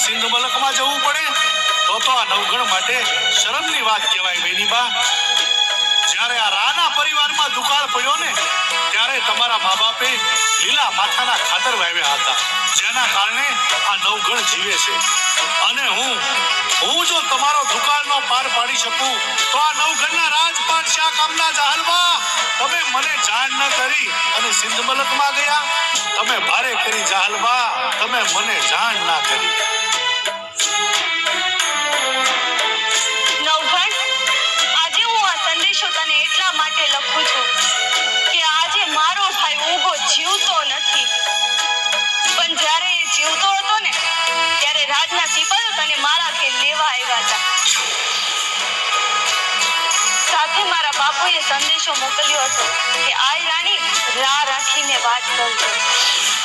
સિંધ મલકમાં જવું પડે તો આ નવગણ માટે શરમની વાત કહેવાય બેનીબા। જ્યારે આ રાના પરિવારમાં દુકાળ પડ્યો ને ત્યારે તમારા મા બાપે લીલા માથાના ખાતર વાવ્યા હતા, જેના કારણે આ નવગણ જીવે છે। અને હું જો તમારો દુકાળનો પાર પાડી શકું તો આ નવગણના રાજપાટ શા કામના જાહલવા? તમે મને જાણ ન કરી અને સિંધ મલકમાં ગયા, તમે ભારે કરી જાહલવા, તમે મને જાણ ના કરી। લખું છું કે આજે મારો ભાઈ ઉગો જીવતો નથી, પણ જ્યારે એ જીવતો હતો ને ત્યારે રાજના સિપાહીઓ તને મારા ઘેર લેવા આવ્યા હતા। સાથે મારા બાપુએ સંદેશો મોકલ્યો હતો કે આય રાણી રાહ રાખીને વાત કરજો,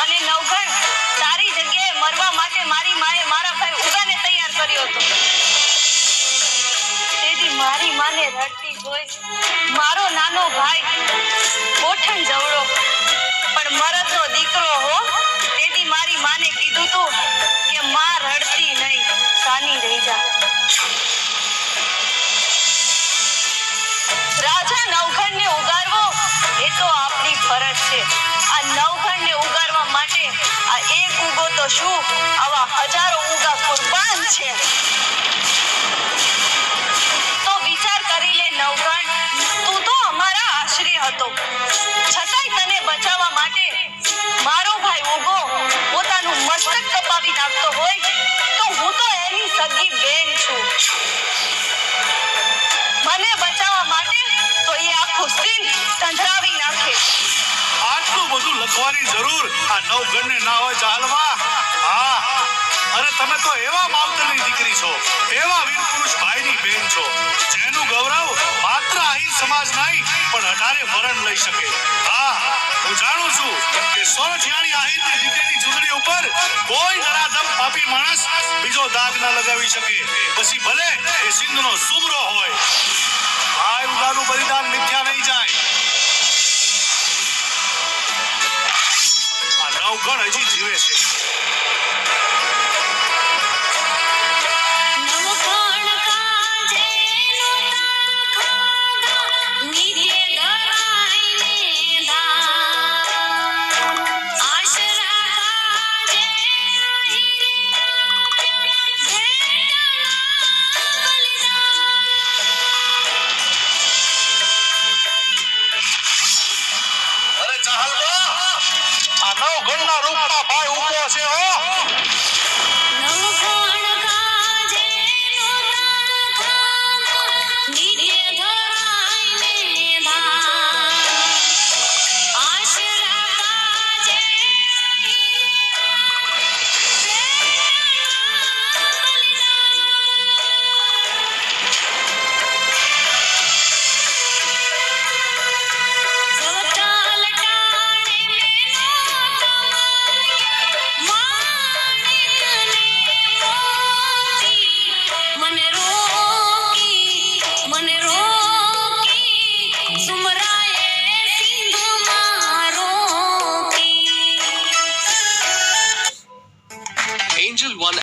અને નવગણ તારી જગ્યાએ મરવા માટે મારી માએ મારા ભાઈ ઉગાને તૈયાર કર્યો હતો। મારી માને રડતી જોઈ મારો નાનો ભાઈ ગોઠણ જવડો પણ મરદનો દીકરો હો, તેથી મારી માને કીધું તું કે માં રડતી નહીં, સાની રહી જા। રાજા નવઘણને ઉગારવો એ તો આપણી ફરજ છે। આ નવઘણને ઉગારવા માટે આ એક ઉગો તો શું, આવા હજારો ઉગા કુરબાન છે। નવગણ તું તો અમારા આશ્રય હતો, છતાંય તને બચાવવા માટે મારો ભાઈ ઉગો પોતાનું મસ્તક કપાવી નાખતો હોય તો હું તો એની સગી બેન છું। મને બચાવવા માટે તો એ આખું સિંધ સંધરાવી નાખે। આટલું બધું લખવાની જરૂર આ નવગણને ના હોય જાહલવા? હા, અરે તમે તો એવા માવતરની દીકરી છો, એવા વીર પુરુષ ભાઈની બેન છો, જેનું ગૌરવ માત્ર આહિર સમાજ નહીં પણ 18 વરણ લઈ શકે। હા, હું જાણું છું કે સોરઠિયાણી આહિરની દીકરીની ચૂંદડી ઉપર કોઈ નરાધમ પાપી માણસ બીજો દાગ ના લગાવી શકે, પછી ભલે એ સિંધનો સુમરો હોય। ભાઈ ઉદાનું બલિદાન મિથ્યા નહીં જાય। આ નવગણ હજી જીવે છે। નવગણના રૂપમાં ભાઈ ઉભો છે હો। Angel One